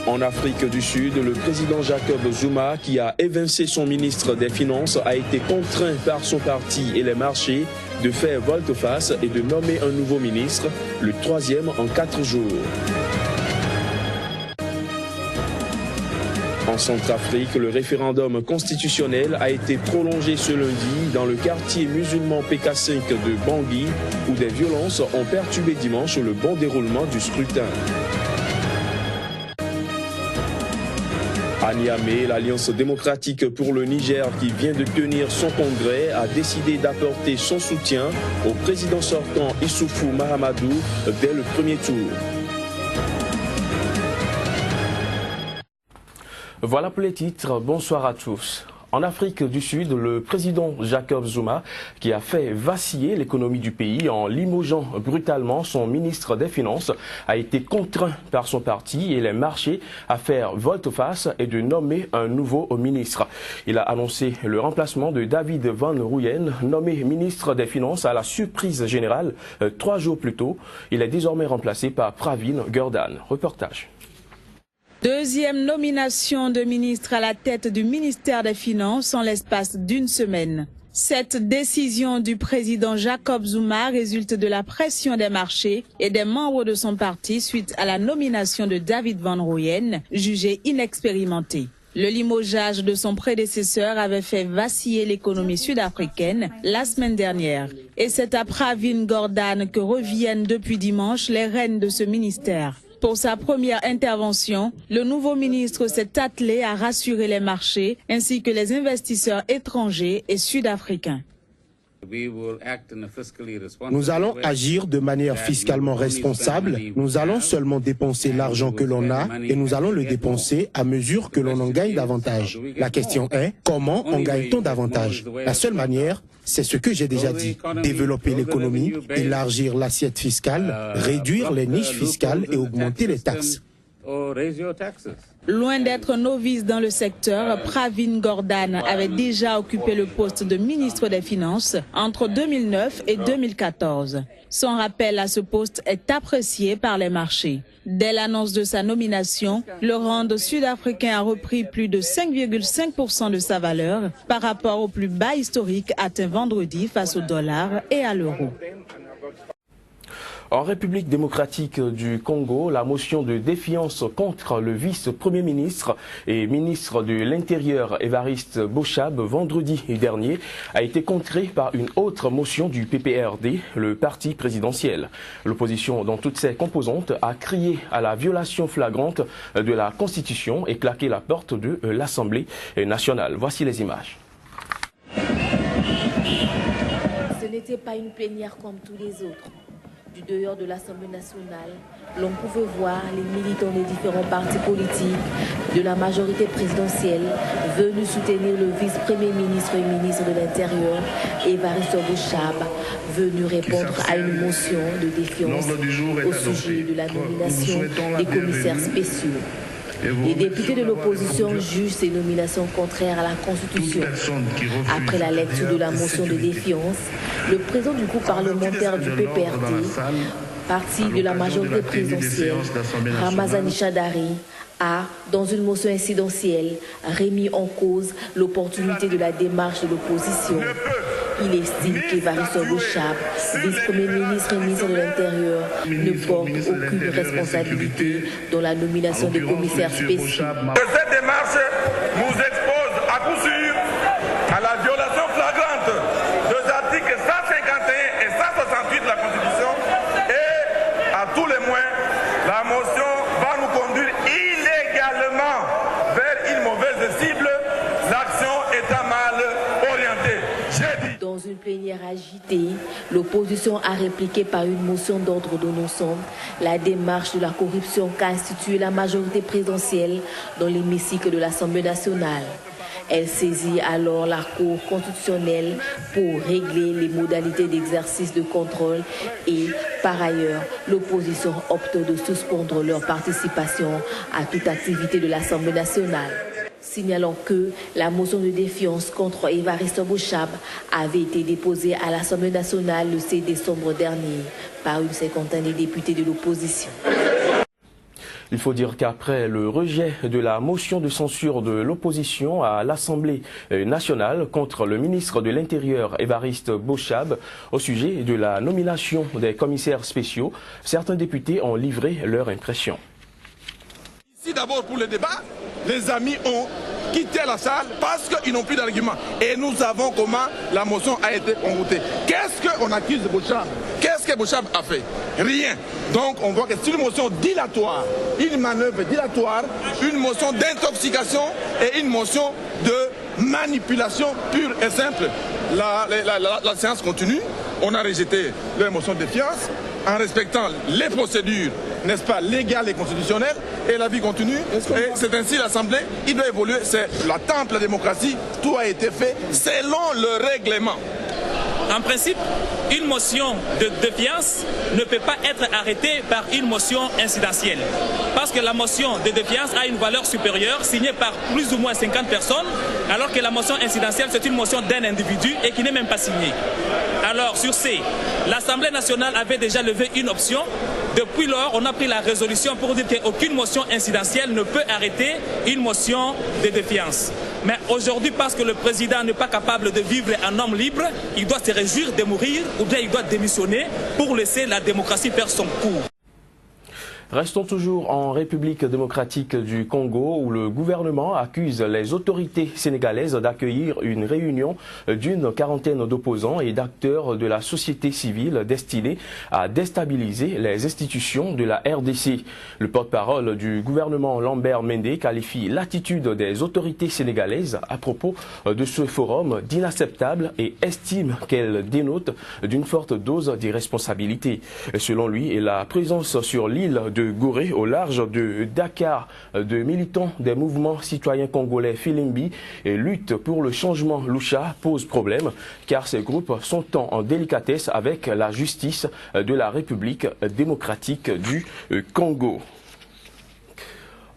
En Afrique du Sud, le président Jacob Zuma, qui a évincé son ministre des Finances, a été contraint par son parti et les marchés de faire volte-face et de nommer un nouveau ministre, le troisième en 4 jours. En Centrafrique, le référendum constitutionnel a été prolongé ce lundi dans le quartier musulman PK5 de Bangui, où des violences ont perturbé dimanche le bon déroulement du scrutin. À Niamey, l'Alliance démocratique pour le Niger, qui vient de tenir son congrès, a décidé d'apporter son soutien au président sortant Issoufou Mahamadou dès le premier tour. Voilà pour les titres, bonsoir à tous. En Afrique du Sud, le président Jacob Zuma, qui a fait vaciller l'économie du pays en limogeant brutalement son ministre des Finances, a été contraint par son parti et les marchés à faire volte-face et de nommer un nouveau ministre. Il a annoncé le remplacement de David Van Rooyen, nommé ministre des Finances à la surprise générale 3 jours plus tôt. Il est désormais remplacé par Pravin Gordhan. Reportage. Deuxième nomination de ministre à la tête du ministère des Finances en l'espace d'une semaine. Cette décision du président Jacob Zuma résulte de la pression des marchés et des membres de son parti suite à la nomination de David Van Rooyen, jugé inexpérimenté. Le limogeage de son prédécesseur avait fait vaciller l'économie sud-africaine la semaine dernière. Et c'est à Pravin Gordhan que reviennent depuis dimanche les rênes de ce ministère. Pour sa première intervention, le nouveau ministre s'est attelé à rassurer les marchés ainsi que les investisseurs étrangers et sud-africains. Nous allons agir de manière fiscalement responsable. Nous allons seulement dépenser l'argent que l'on a et nous allons le dépenser à mesure que l'on en gagne davantage. La question est, comment en gagne-t-on davantage? La seule manière, c'est ce que j'ai déjà dit. Développer l'économie, élargir l'assiette fiscale, réduire les niches fiscales et augmenter les taxes. Loin d'être novice dans le secteur, Pravin Gordhan avait déjà occupé le poste de ministre des Finances entre 2009 et 2014. Son rappel à ce poste est apprécié par les marchés. Dès l'annonce de sa nomination, le rand sud-africain a repris plus de 5,5% de sa valeur par rapport au plus bas historique atteint vendredi face au dollar et à l'euro. En République démocratique du Congo, la motion de défiance contre le vice-premier ministre et ministre de l'Intérieur Évariste Boshab vendredi dernier a été contrée par une autre motion du PPRD, le parti présidentiel. L'opposition dans toutes ses composantes a crié à la violation flagrante de la Constitution et claqué la porte de l'Assemblée nationale. Voici les images. Ce n'était pas une plénière comme tous les autres. Du dehors de l'Assemblée nationale, l'on pouvait voir les militants des différents partis politiques de la majorité présidentielle venus soutenir le vice-premier ministre et ministre de l'Intérieur, Évariste Boshab, venu répondre à une motion de défiance au sujet de la nomination des commissaires spéciaux. Les députés de l'opposition jugent ces nominations contraires à la Constitution. Après la lecture de la motion de défiance, le président du groupe parlementaire du PPRD, parti de la majorité présidentielle, Ramazani Shadari, a, dans une motion incidentielle, remis en cause l'opportunité de la démarche de l'opposition. Il estime qu'Évariste Boshab, vice-premier ministre et ministre de l'Intérieur, ne porte aucune responsabilité dans la nomination des commissaires spéciaux. Cette démarche nous expose à coup sûr à la violation flagrante des articles 151 et 168 de la Constitution et, à tous les moins, la motion va nous conduire illégalement vers une mauvaise cible, l'action étant mal orientée. Dans une plénière agitée, l'opposition a répliqué par une motion d'ordre dénonçant la démarche de la corruption qu'a instituée la majorité présidentielle dans l'hémicycle de l'Assemblée nationale. Elle saisit alors la Cour constitutionnelle pour régler les modalités d'exercice de contrôle et, par ailleurs, l'opposition opte de suspendre leur participation à toute activité de l'Assemblée nationale. Signalant que la motion de défiance contre Évariste Boshab avait été déposée à l'Assemblée nationale le 6 décembre dernier par une cinquantaine de députés de l'opposition. Il faut dire qu'après le rejet de la motion de censure de l'opposition à l'Assemblée nationale contre le ministre de l'Intérieur Évariste Bochab au sujet de la nomination des commissaires spéciaux, certains députés ont livré leur impression. Ici d'abord pour le débat, les amis ont quitté la salle parce qu'ils n'ont plus d'arguments. Et nous savons comment la motion a été votée. Qu'est-ce qu'on accuse de Bochab? Qu'est-ce que Bochab a fait? Rien. Donc on voit que c'est une motion dilatoire, une manœuvre dilatoire, une motion d'intoxication et une motion de manipulation pure et simple. La séance continue. On a rejeté leur motion de défiance en respectant les procédures, n'est-ce pas, légales et constitutionnelles, et la vie continue. Et c'est ainsi l'Assemblée, il doit évoluer, c'est la temple de la démocratie, tout a été fait selon le règlement. En principe, une motion de défiance ne peut pas être arrêtée par une motion incidentielle. Parce que la motion de défiance a une valeur supérieure, signée par plus ou moins 50 personnes, alors que la motion incidentielle, c'est une motion d'un individu et qui n'est même pas signée. Alors, sur ces, l'Assemblée nationale avait déjà levé une option. Depuis lors, on a pris la résolution pour dire qu'aucune motion incidentielle ne peut arrêter une motion de défiance. Mais aujourd'hui, parce que le président n'est pas capable de vivre un homme libre, il doit se réjouir de mourir ou bien il doit démissionner pour laisser la démocratie faire son cours. Restons toujours en République démocratique du Congo où le gouvernement accuse les autorités sénégalaises d'accueillir une réunion d'une quarantaine d'opposants et d'acteurs de la société civile destinés à déstabiliser les institutions de la RDC. Le porte-parole du gouvernement Lambert Mende qualifie l'attitude des autorités sénégalaises à propos de ce forum d'inacceptable et estime qu'elle dénote d'une forte dose d'irresponsabilité. Selon lui, la présence sur l'île de Gorée, au large de Dakar, de militants des mouvements citoyens congolais Filimbi et Lutte pour le changement Lucha pose problème car ces groupes sont en délicatesse avec la justice de la République démocratique du Congo.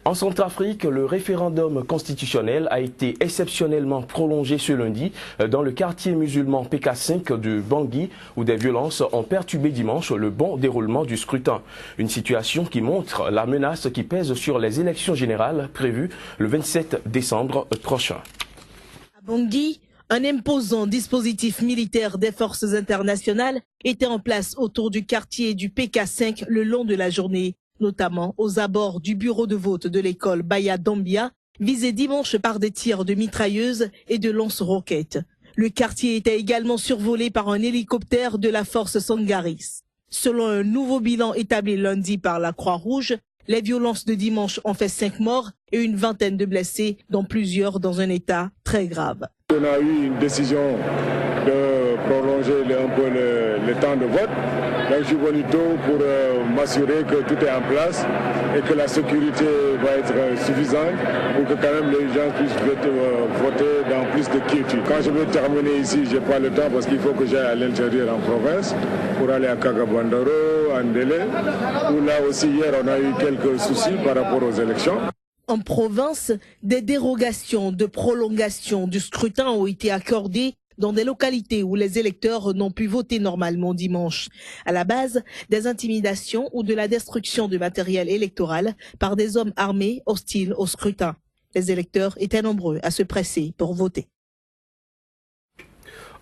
En Centrafrique, le référendum constitutionnel a été exceptionnellement prolongé ce lundi dans le quartier musulman PK5 de Bangui où des violences ont perturbé dimanche le bon déroulement du scrutin. Une situation qui montre la menace qui pèse sur les élections générales prévues le 27 décembre prochain. À Bangui, un imposant dispositif militaire des forces internationales était en place autour du quartier du PK5 le long de la journée, notamment aux abords du bureau de vote de l'école Baya Dambia, visé dimanche par des tirs de mitrailleuses et de lance-roquettes. Le quartier était également survolé par un hélicoptère de la force Sangaris. Selon un nouveau bilan établi lundi par la Croix-Rouge, les violences de dimanche ont fait 5 morts et une vingtaine de blessés, dont plusieurs dans un état très grave. On a eu une décision de prolonger un peu le temps de vote. Donc je suis venu tôt pour m'assurer que tout est en place et que la sécurité va être suffisante pour que quand même les gens puissent voter dans plus de quiétude. Quand je vais terminer ici, je n'ai pas le temps parce qu'il faut que j'aille à l'intérieur en province pour aller à Kagabandaro, à Ndélé, où là aussi hier on a eu quelques soucis par rapport aux élections. En province, des dérogations de prolongation du scrutin ont été accordées dans des localités où les électeurs n'ont pu voter normalement dimanche. À la base, des intimidations ou de la destruction de matériel électoral par des hommes armés hostiles au scrutin. Les électeurs étaient nombreux à se presser pour voter.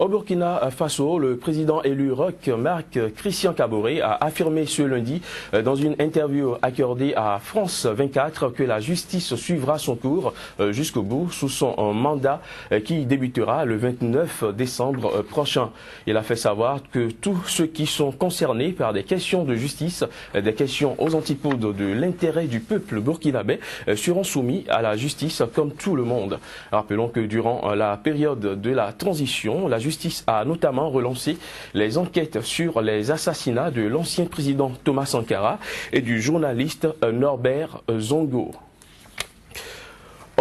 Au Burkina Faso, le président élu ROC, Marc Christian Kaboré, a affirmé ce lundi dans une interview accordée à France 24 que la justice suivra son cours jusqu'au bout sous son mandat qui débutera le 29 décembre prochain. Il a fait savoir que tous ceux qui sont concernés par des questions de justice, des questions aux antipodes de l'intérêt du peuple burkinabé seront soumis à la justice comme tout le monde. Rappelons que durant la période de la transition, la justice a notamment relancé les enquêtes sur les assassinats de l'ancien président Thomas Sankara et du journaliste Norbert Zongo.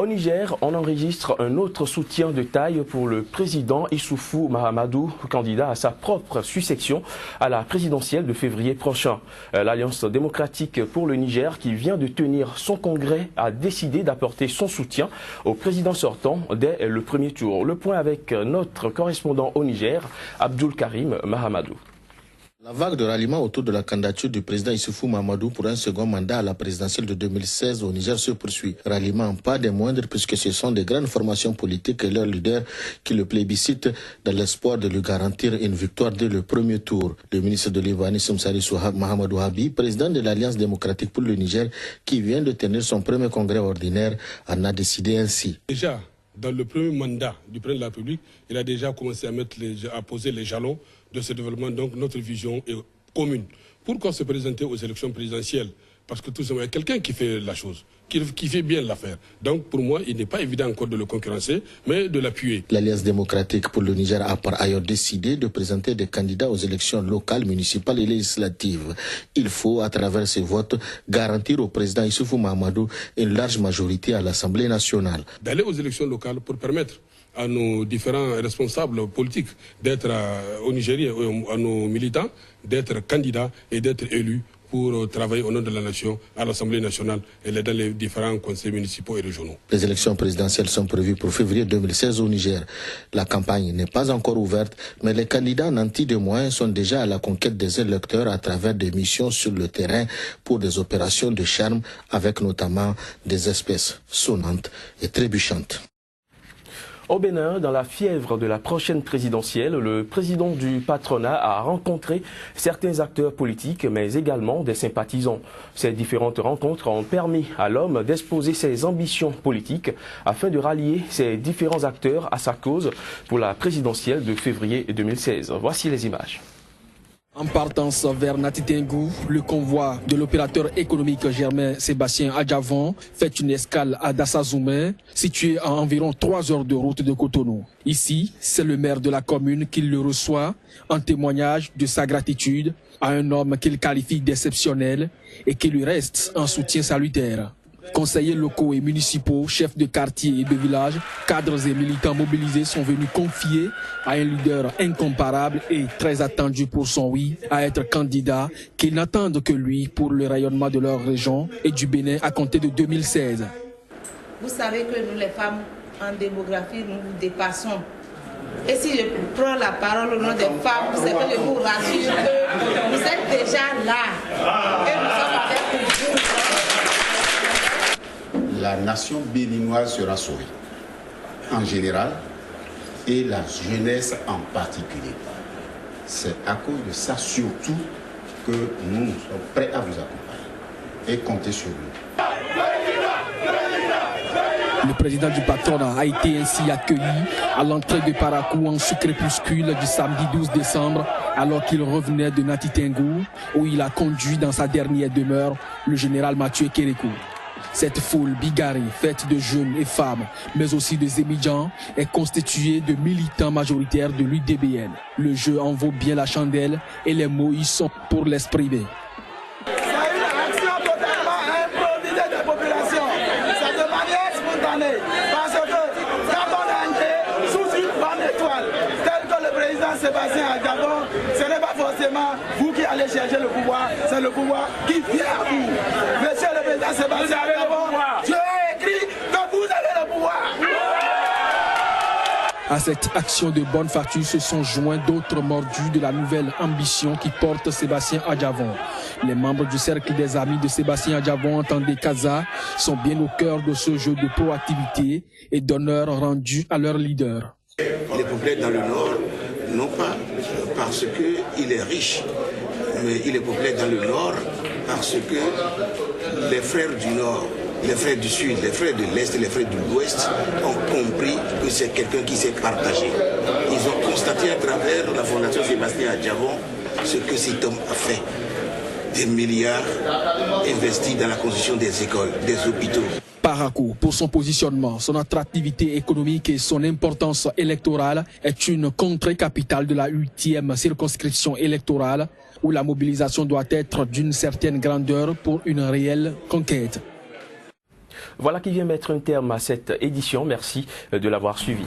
Au Niger, on enregistre un autre soutien de taille pour le président Issoufou Mahamadou, candidat à sa propre succession à la présidentielle de février prochain. L'Alliance démocratique pour le Niger, qui vient de tenir son congrès, a décidé d'apporter son soutien au président sortant dès le premier tour. Le point avec notre correspondant au Niger, Abdul Karim Mahamadou. La vague de ralliement autour de la candidature du président Issoufou Mahamadou pour un second mandat à la présidentielle de 2016 au Niger se poursuit. Ralliement pas des moindres puisque ce sont des grandes formations politiques et leurs leaders qui le plébiscitent dans l'espoir de lui garantir une victoire dès le premier tour. Le ministre de l'Urbanisme Salissou Mahamadou Habi, président de l'Alliance démocratique pour le Niger, qui vient de tenir son premier congrès ordinaire, en a décidé ainsi. Déjà, dans le premier mandat du président de la République, il a déjà commencé à poser les jalons de ce développement. Donc notre vision est commune. Pourquoi se présenter aux élections présidentielles? Parce que tout simplement, il y a quelqu'un qui fait la chose, qui fait bien l'affaire. Donc pour moi, il n'est pas évident encore de le concurrencer, mais de l'appuyer. L'Alliance démocratique pour le Niger a par ailleurs décidé de présenter des candidats aux élections locales, municipales et législatives. Il faut, à travers ces votes, garantir au président Issoufou Mahamadou une large majorité à l'Assemblée nationale. D'aller aux élections locales pour permettre à nos différents responsables politiques d'être au Nigeria, à nos militants, d'être candidats et d'être élus pour travailler au nom de la nation à l'Assemblée nationale et dans les différents conseils municipaux et régionaux. Les élections présidentielles sont prévues pour février 2016 au Niger. La campagne n'est pas encore ouverte, mais les candidats nantis de moyens sont déjà à la conquête des électeurs à travers des missions sur le terrain pour des opérations de charme avec notamment des espèces sonnantes et trébuchantes. Au Bénin, dans la fièvre de la prochaine présidentielle, le président du patronat a rencontré certains acteurs politiques, mais également des sympathisants. Ces différentes rencontres ont permis à l'homme d'exposer ses ambitions politiques afin de rallier ces différents acteurs à sa cause pour la présidentielle de février 2016. Voici les images. En partance vers Nati Tengou, le convoi de l'opérateur économique Germain Sébastien Adjavon fait une escale à Dassazoumé, situé à environ 3 heures de route de Cotonou. Ici, c'est le maire de la commune qui le reçoit en témoignage de sa gratitude à un homme qu'il qualifie d'exceptionnel et qui lui reste un soutien salutaire. Conseillers locaux et municipaux, chefs de quartier et de village, cadres et militants mobilisés sont venus confier à un leader incomparable et très attendu pour son oui à être candidat, qu'ils n'attendent que lui pour le rayonnement de leur région et du Bénin à compter de 2016. Vous savez que nous les femmes en démographie, nous vous dépassons. Et si je prends la parole au nom des femmes, c'est que je vous rassure que vous êtes déjà là et nous sommes avec vous. La nation béninoise sera sauvée, en général, et la jeunesse en particulier. C'est à cause de ça surtout que nous sommes prêts à vous accompagner et compter sur nous. Le président du patronat a été ainsi accueilli à l'entrée de Parakou en ce crépuscule du samedi 12 décembre, alors qu'il revenait de Nati Tengou, où il a conduit dans sa dernière demeure le général Mathieu Kérékou. Cette foule bigarrée, faite de jeunes et femmes, mais aussi des émigrants, est constituée de militants majoritaires de l'UDBN. Le jeu en vaut bien la chandelle et les mots y sont pour l'exprimer. C'est une action totalement improvisée des populations. C'est de manière spontanée. Parce que quand on est entré sous une grande étoile, tel que le président Sébastien Adjavon, ce n'est pas forcément vous qui allez chercher le pouvoir, c'est le pouvoir qui vient à vous. Monsieur le président Sébastien Adjavon, Dieu a écrit que vous avez le pouvoir. À cette action de bonne facture se sont joints d'autres mordus de la nouvelle ambition qui porte Sébastien Adjavon. Les membres du cercle des amis de Sébastien Adjavon, entendez Kaza, sont bien au cœur de ce jeu de proactivité et d'honneur rendu à leur leader. Il est populaire dans le Nord, non pas parce qu'il est riche, mais il est populaire dans le Nord parce que les frères du Nord, les frères du Sud, les frères de l'Est et les frères de l'Ouest ont compris que c'est quelqu'un qui s'est partagé. Ils ont constaté à travers la Fondation Sébastien Adjavon ce que cet homme a fait. Des milliards investis dans la construction des écoles, des hôpitaux. Parakou, pour son positionnement, son attractivité économique et son importance électorale, est une contrée capitale de la 8e circonscription électorale où la mobilisation doit être d'une certaine grandeur pour une réelle conquête. Voilà qui vient mettre un terme à cette édition. Merci de l'avoir suivi.